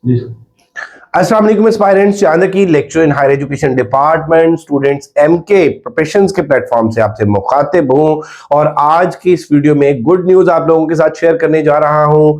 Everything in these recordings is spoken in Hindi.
अस्सलाम वालेकुम एस्पायरेंट्स, चांदकी lecture in higher education department students एमके प्रोफेशंस के प्लेटफॉर्म से आपसे मुखातिब हूं और आज की इस वीडियो में गुड न्यूज आप लोगों के साथ शेयर करने जा रहा हूं।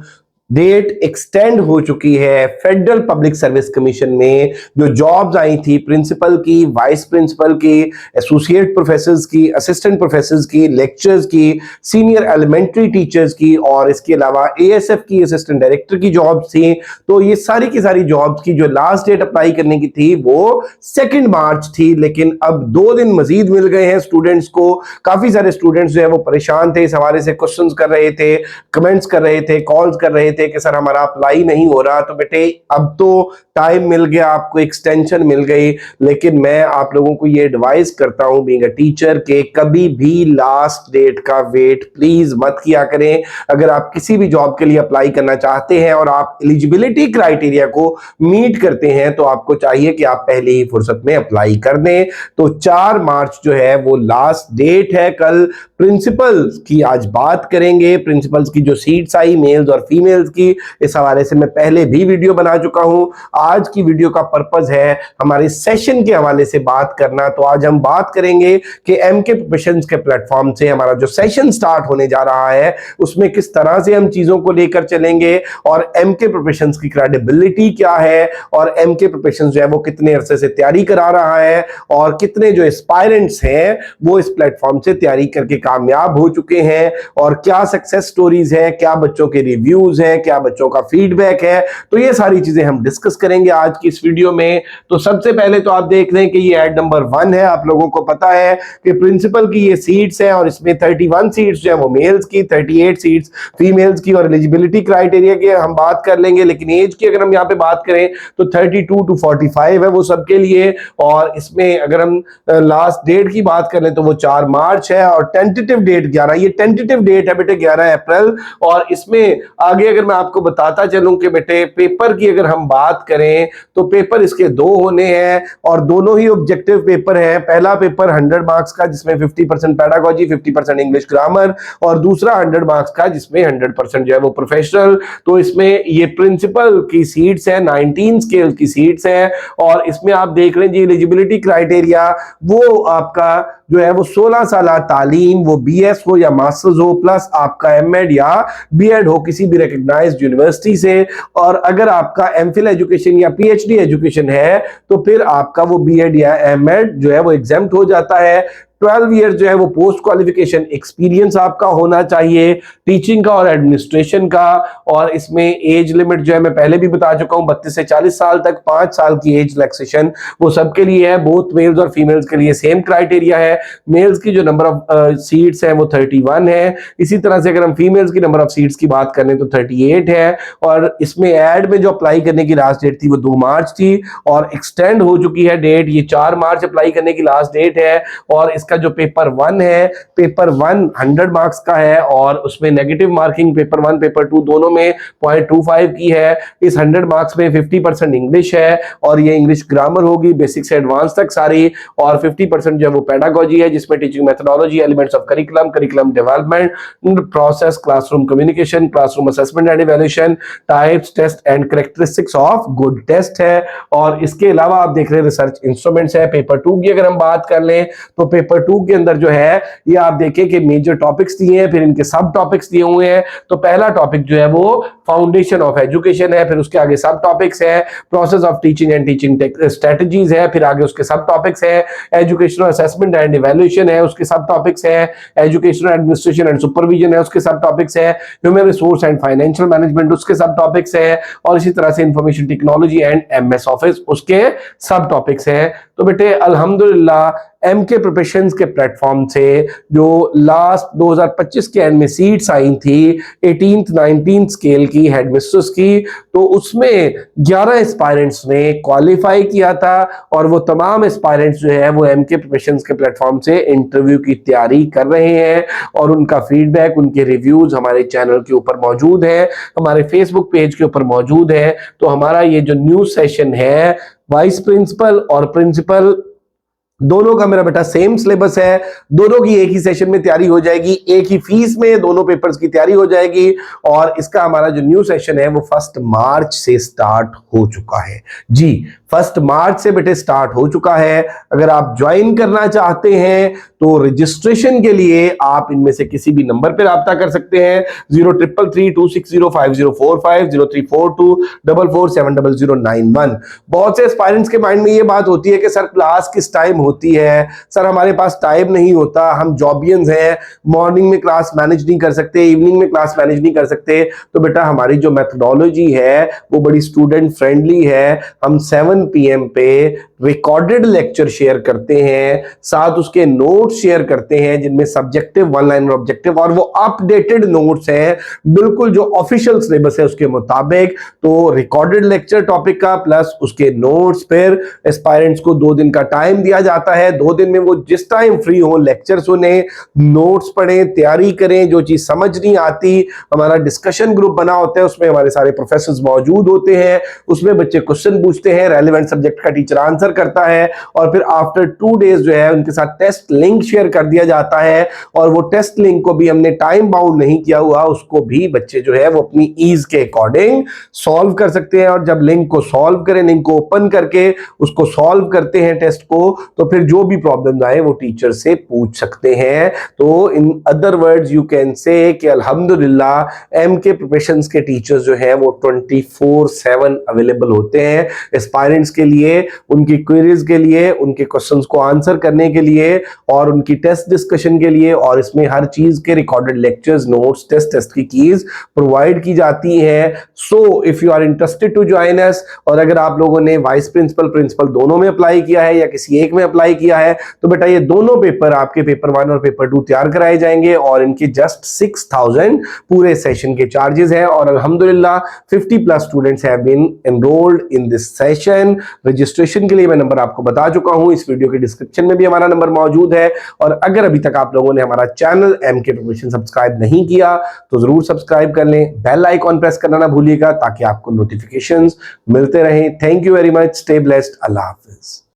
डेट एक्सटेंड हो चुकी है। फेडरल पब्लिक सर्विस कमीशन में जो जॉब्स आई थी प्रिंसिपल की, वाइस प्रिंसिपल की, एसोसिएट प्रोफेसर्स की, असिस्टेंट प्रोफेसर्स की, लेक्चर्स की, सीनियर एलिमेंट्री टीचर्स की और इसके अलावा एएसएफ की असिस्टेंट डायरेक्टर की जॉब्स थी। तो ये सारी की सारी जॉब्स की जो लास्ट डेट अप्लाई करने की थी वो 2 मार्च थी, लेकिन अब 2 दिन मजीद मिल गए हैं स्टूडेंट्स को। काफी सारे स्टूडेंट्स जो है वो परेशान थे, इस हवाले से क्वेश्चंस कर रहे थे, कमेंट्स कर रहे थे, कॉल्स कर रहे थे कि सर हमारा अप्लाई नहीं हो रहा। तो बेटे अब तो टाइम मिल गया, आपको एक्सटेंशन मिल गई, लेकिन मैं आप लोगों को ये एडवाइस करता हूं बीइंग अ टीचर के कभी भी लास्ट डेट का वेट प्लीज मत किया करें। अगर आप किसी भी जॉब के लिए अप्लाई करना चाहते हैं और आप एलिजिबिलिटी क्राइटेरिया को मीट करते हैं तो आपको चाहिए कि आप पहले ही फुर्सत में अप्लाई कर दें। तो 4 मार्च जो है वो लास्ट डेट है। कल प्रिंसिपल्स की आज बात करेंगे, प्रिंसिपल्स की जो सीट्स आई मेल्स और फीमेल्स की, इस हवाले से मैं पहले भी वीडियो बना चुका हूं। आज की वीडियो का पर्पस है हमारे सेशन के हवाले से बात करना। तो आज हम बात करेंगे कि एमके प्रोफेशंस के प्लेटफॉर्म से हमारा जो सेशन स्टार्ट होने जा रहा है उसमें किस तरह से हम चीजों को लेकर चलेंगे और एमके प्रोफेशंस की क्रेडिबिलिटी क्या है और एमके प्रोफेशंस जो है वो कितने अरसे से तैयारी करा रहा है और कितने जो एस्पायरेंट्स हैं वो इस प्लेटफॉर्म से तैयारी करके कामयाब हो चुके हैं और क्या सक्सेस स्टोरीज हैं, क्या बच्चों के रिव्यूज हैं, क्या बच्चों का फीडबैक है। तो ये सारी चीजें हम डिस्कस करेंगे आज की इस वीडियो में। तो सबसे पहले तो आप देख रहे हैं कि ये ऐड नंबर 1 है। आप लोगों को पता है कि प्रिंसिपल की ये सीट्स हैं और इसमें 31 सीट्स जो है वो मेल्स की, 38 सीट्स फीमेल्स की और एलिजिबिलिटी क्राइटेरिया की हम बात कर लेंगे, लेकिन एज की अगर हम यहाँ पे बात करें तो 32 to 45 है वो सबके लिए। और इसमें अगर हम लास्ट डेट की बात करें तो वो 4 मार्च है और टेंटेटिव डेट 11, ये टेंटेटिव डेट है बेटे 11 अप्रैल। और इसमें आगे अगर मैं आपको बताता चलूं कि बेटे पेपर की अगर हम बात करें तो पेपर इसके 2 होने हैं और दोनों ही ऑब्जेक्टिव पेपर हैं। पहला पेपर 100 मार्क्स का जिसमें 50% पेडागोजी, 50% इंग्लिश ग्रामर और दूसरा 100 मार्क्स का जिसमें 100% जो है वो प्रोफेशनल। तो इसमें ये प्रिंसिपल की सीट्स है, 19 स्केल की सीट्स है और इसमें आप देख रहे हैं जी एलिजिबिलिटी क्राइटेरिया वो आपका जो है वो 16 साल तालीम, वो बीएस हो या मास्टर्स हो, प्लस आपका एमएड या बीएड हो किसी भी रिकॉग्नाइज्ड यूनिवर्सिटी से। और अगर आपका एमफिल एजुकेशन या पीएचडी एजुकेशन है तो फिर आपका वो बीएड या एमएड जो है वो एग्जेम्प्ट हो जाता है। 12 ईयर जो है वो पोस्ट क्वालिफिकेशन एक्सपीरियंस आपका होना चाहिए टीचिंग का और एडमिनिस्ट्रेशन का। और इसमें एज लिमिट जो है मैं पहले भी बता चुका हूं 32 से 40 साल तक, 5 साल की एज रिलैक्सेशन वो सबके लिए है। बोथ मेल्स और फीमेल्स के लिए सेम क्राइटेरिया है। मेल्स की जो नंबर ऑफ सीट्स है वो 31 है। इसी तरह से अगर हम फीमेल्स की नंबर ऑफ सीट्स की बात करें तो 38 है। और इसमें एड में जो अप्लाई करने की लास्ट डेट थी वो 2 मार्च थी और एक्सटेंड हो चुकी है डेट, ये 4 मार्च अप्लाई करने की लास्ट डेट है। और इसका जो पेपर 1 है, पेपर 1 100 मार्क्स का है और उसमें नेगेटिव मार्किंग पेपर 1 पेपर 2 दोनों में 0.25 की है। इस 100 मार्क्स में 50% इंग्लिश है और ये इंग्लिश ग्रामर होगी बेसिक से एडवांस तक सारी, और 50% जो है वो पेडागोजी है जिसमें teaching methodology, elements of curriculum, curriculum development, process, classroom communication, classroom assessment and evaluation, types, test and characteristics of good test है। और इसके अलावा आप देख रहे हैं रिसर्च इंस्ट्रूमेंट्स है। पेपर 2 की अगर हम बात कर लें तो पेपर 2 के अंदर जो है ये आप देखें कि मेजर टॉपिक्स दिए हैं, फिर इनके सब टॉपिक्स दिए हुए हैं। तो पहला टॉपिक जो है वो फाउंडेशन ऑफ एजुकेशन है, फिर उसके आगे सब टॉपिक्स है process of teaching and teaching strategies है, फिर आगे उसके सब टॉपिक्स है एजुकेशनल असेसमेंट एंड इवैल्यूएशन है, उसके सब टॉपिक्स है एजुकेशनल एडमिनिस्ट्रेशन एंड सुपरविजन है, उसके सब टॉपिक्स है human resource and financial management, उसके सब टॉपिक्स है, और इसी तरह से information technology and MS office उसके सब टॉपिक्स है। तो बेटे अल्हम्दुलिल्लाह एमके प्रोफेशंस के प्लेटफॉर्म से जो लास्ट 2025 के एंड में सीट्स आई थी 18th 19th स्केल की हेडमिस्ट्रेस की, तो उसमें 11 एस्पायरेंट्स ने क्वालिफाई किया था और वो तमाम एस्पायरेंट्स जो है वो एमके प्रोफेशंस के प्लेटफॉर्म से इंटरव्यू की तैयारी कर रहे हैं और उनका फीडबैक, उनके रिव्यूज हमारे चैनल के ऊपर मौजूद है, हमारे फेसबुक पेज के ऊपर मौजूद है। तो हमारा ये जो न्यूज सेशन है वाइस प्रिंसिपल और प्रिंसिपल दोनों का मेरा बेटा सेम सिलेबस है, दोनों की एक ही सेशन में तैयारी हो जाएगी, एक ही फीस में दोनों पेपर्स की तैयारी हो जाएगी। और इसका हमारा जो न्यू सेशन है वो 1 मार्च से स्टार्ट हो चुका है जी। 1 मार्च से बेटे स्टार्ट हो चुका है। अगर आप ज्वाइन करना चाहते हैं तो रजिस्ट्रेशन के लिए आप इनमें से किसी भी नंबर पर राब्ता कर सकते हैं, 033326050450 0342447091। बहुत से एस्पायरेंट्स के माइंड में ये बात होती है कि सर क्लास किस टाइम होती है, सर हमारे पास टाइम नहीं होता, हम जॉबियंस हैं, मॉर्निंग में क्लास मैनेज नहीं कर सकते, इवनिंग में क्लास मैनेज नहीं कर सकते। तो बेटा हमारी जो मेथोडोलॉजी है वो बड़ी स्टूडेंट फ्रेंडली है। हम 7 PM पे रिकॉर्डेड लेक्चर शेयर करते हैं, साथ उसके नोट्स शेयर करते हैं जिनमें सब्जेक्टिव, वन लाइनर ऑब्जेक्टिव और वो अपडेटेड नोट्स हैं बिल्कुल जो ऑफिशियल सिलेबस है उसके मुताबिक। तो रिकॉर्डेड लेक्चर टॉपिक का प्लस उसके नोट्स, फिर एस्पायरेंट्स को 2 दिन का टाइम दिया जाता है। 2 दिन में वो जिस टाइम फ्री हो लेक्चर सुने, नोट्स पढ़ें, तैयारी करें। जो चीज समझ नहीं आती, हमारा डिस्कशन ग्रुप बना होता है, उसमें हमारे सारे प्रोफेसर्स मौजूद होते हैं, उसमें बच्चे क्वेश्चन पूछते हैं, रेलेवेंट सब्जेक्ट का टीचर आंसर करता है और फिर आफ्टर 2 डेज जो है उनके साथ टेस्ट लिंक शेयर कर दिया जाता है। और वो टेस्ट लिंक को भी हमने टाइम बाउंड नहीं किया हुआ, उसको भी बच्चे जो है वो अपनी ईज के अकॉर्डिंग सॉल्व कर सकते हैं। और जब लिंक को सॉल्व करें, लिंक को ओपन करके उसको सॉल्व करते हैं टेस्ट को, तो फिर जो भी प्रॉब्लम आए वो टीचर से पूछ सकते हैं। तो in other words you can say कि अल्हम्दुलिल्लाह एमके प्रोफेशंस के टीचर्स जो है वो 24/7 अवेलेबल होते हैं एस्पायरेंट्स के लिए, उनकी क्वेरीज के लिए, उनके क्वेश्चंस को आंसर करने के लिए और उनकी टेस्ट डिस्कशन के लिए। और इसमें हर चीज के रिकॉर्डेड लेक्चर्स, नोट्स, टेस्ट की कीज प्रोवाइड की जाती है। So if you are interested to join us, और अगर आप लोगों ने वाइस प्रिंसिपल, प्रिंसिपल दोनों में अप्लाई किया है या किसी एक में अप्लाई किया है, तो बेटा ये दोनों पेपर आपके पेपर 1 और पेपर 2 तैयार कराए जाएंगे और इनके जस्ट 6000 पूरे सेशन के चार्जेस हैं। और अल्हम्दुलिल्लाह 50+ students have been enrolled in this session. Registration के लिए मैं नंबर आपको बता चुका हूं, इस वीडियो के डिस्क्रिप्शन में भी हमारा नंबर मौजूद है। और अगर अभी तक आप लोगों ने हमारा चैनल एमके प्रोफेशन सब्सक्राइब नहीं किया तो जरूर सब्सक्राइब कर लें, बेल आइकॉन प्रेस करना ना भूलिएगा ताकि आपको नोटिफिकेशंस मिलते रहें। Thank you very much, stay blessed, Allah Hafiz.